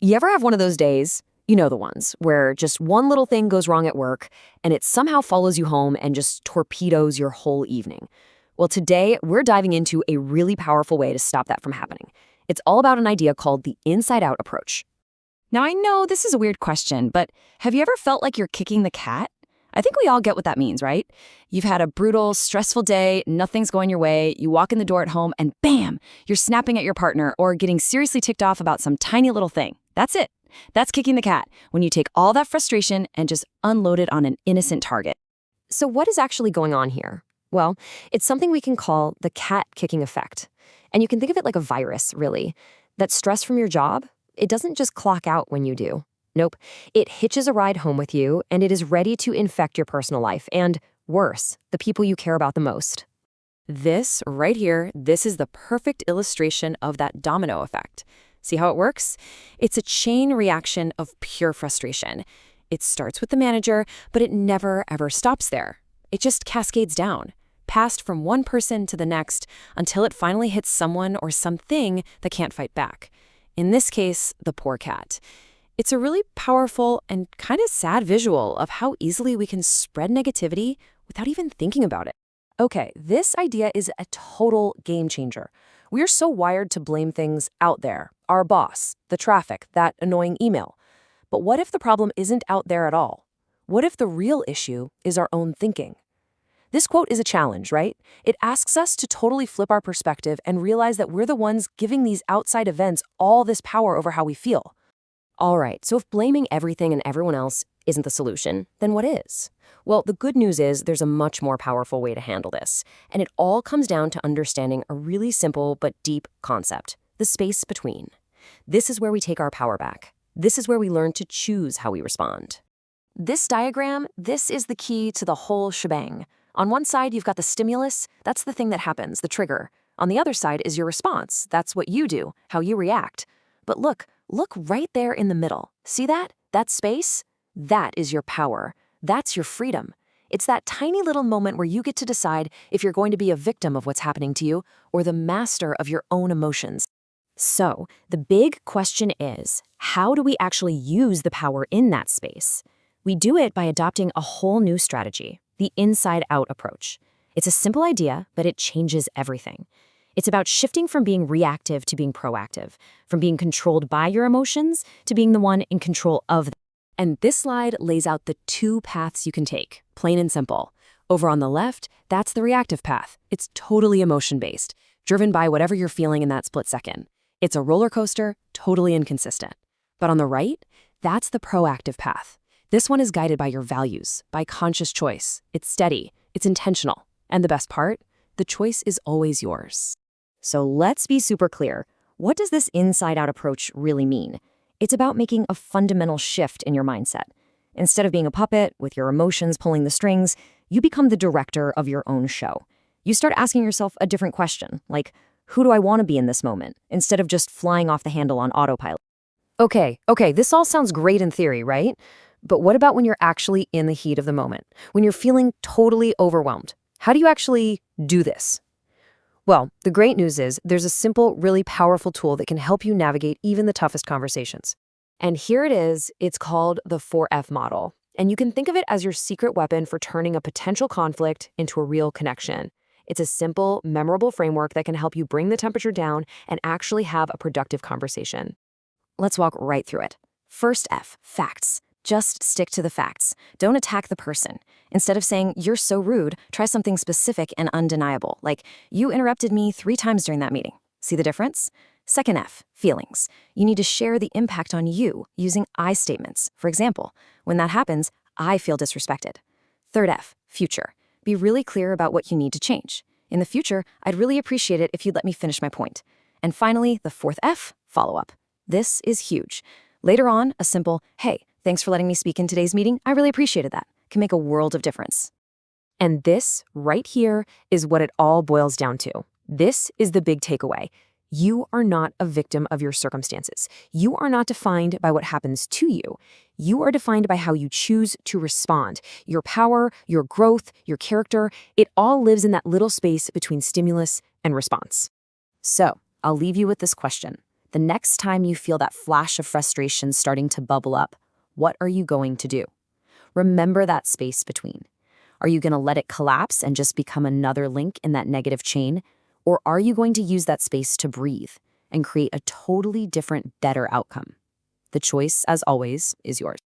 You ever have one of those days, you know the ones, where just one little thing goes wrong at work and it somehow follows you home and just torpedoes your whole evening? Well, today we're diving into a really powerful way to stop that from happening. It's all about an idea called the inside out approach. Now, I know this is a weird question, but have you ever felt like you're kicking the cat? I think we all get what that means, right? You've had a brutal, stressful day, nothing's going your way, you walk in the door at home, and bam, you're snapping at your partner or getting seriously ticked off about some tiny little thing. That's it. That's kicking the cat, when you take all that frustration and just unload it on an innocent target. So, what is actually going on here? Well, it's something we can call the cat kicking effect. And you can think of it like a virus, really. That stress from your job, it doesn't just clock out when you do. Nope. It hitches a ride home with you, and it is ready to infect your personal life, and worse, the people you care about the most. This right here, this is the perfect illustration of that domino effect. See how it works? It's a chain reaction of pure frustration. It starts with the manager, but it never, ever stops there. It just cascades down, passed from one person to the next, until it finally hits someone or something that can't fight back. In this case, the poor cat. It's a really powerful and kind of sad visual of how easily we can spread negativity without even thinking about it. Okay, this idea is a total game changer. We're so wired to blame things out there, our boss, the traffic, that annoying email. But what if the problem isn't out there at all? What if the real issue is our own thinking? This quote is a challenge, right? It asks us to totally flip our perspective and realize that we're the ones giving these outside events all this power over how we feel. All right, so if blaming everything and everyone else isn't the solution, then what is? Well, the good news is there's a much more powerful way to handle this, and it all comes down to understanding a really simple but deep concept, the space between. This is where we take our power back. This is where we learn to choose how we respond. This diagram, this is the key to the whole shebang. On one side, you've got the stimulus, that's the thing that happens, the trigger. On the other side is your response, that's what you do, how you react. But look right there in the middle. See that? That space? That is your power. That's your freedom. It's that tiny little moment where you get to decide if you're going to be a victim of what's happening to you or the master of your own emotions. So, the big question is, how do we actually use the power in that space? We do it by adopting a whole new strategy, the inside-out approach. It's a simple idea, but it changes everything. It's about shifting from being reactive to being proactive, from being controlled by your emotions to being the one in control of them. And this slide lays out the two paths you can take, plain and simple. Over on the left, that's the reactive path. It's totally emotion-based, driven by whatever you're feeling in that split second. It's a roller coaster, totally inconsistent. But on the right, that's the proactive path. This one is guided by your values, by conscious choice. It's steady, it's intentional. And the best part? The choice is always yours. So let's be super clear. What does this inside-out approach really mean? It's about making a fundamental shift in your mindset. Instead of being a puppet with your emotions pulling the strings, you become the director of your own show. You start asking yourself a different question, like, who do I want to be in this moment, instead of just flying off the handle on autopilot? Okay, this all sounds great in theory, right? But what about when you're actually in the heat of the moment, when you're feeling totally overwhelmed? How do you actually do this? Well, the great news is there's a simple, really powerful tool that can help you navigate even the toughest conversations. And here it is. It's called the 4F model. And you can think of it as your secret weapon for turning a potential conflict into a real connection. It's a simple, memorable framework that can help you bring the temperature down and actually have a productive conversation. Let's walk right through it. First F, facts. Just stick to the facts. Don't attack the person. Instead of saying, you're so rude, try something specific and undeniable, like, you interrupted me 3 times during that meeting. See the difference? Second F, feelings. You need to share the impact on you using I statements. For example, when that happens, I feel disrespected. Third F, future. Be really clear about what you need to change. In the future, I'd really appreciate it if you'd let me finish my point. And finally, the fourth F, follow-up. This is huge. Later on, a simple, hey, thanks for letting me speak in today's meeting. I really appreciated that. Can make a world of difference. And this, right here, is what it all boils down to. This is the big takeaway. You are not a victim of your circumstances. You are not defined by what happens to you. You are defined by how you choose to respond. Your power, your growth, your character, it all lives in that little space between stimulus and response. So, I'll leave you with this question. The next time you feel that flash of frustration starting to bubble up, what are you going to do? Remember that space between. Are you going to let it collapse and just become another link in that negative chain? Or are you going to use that space to breathe and create a totally different, better outcome? The choice, as always, is yours.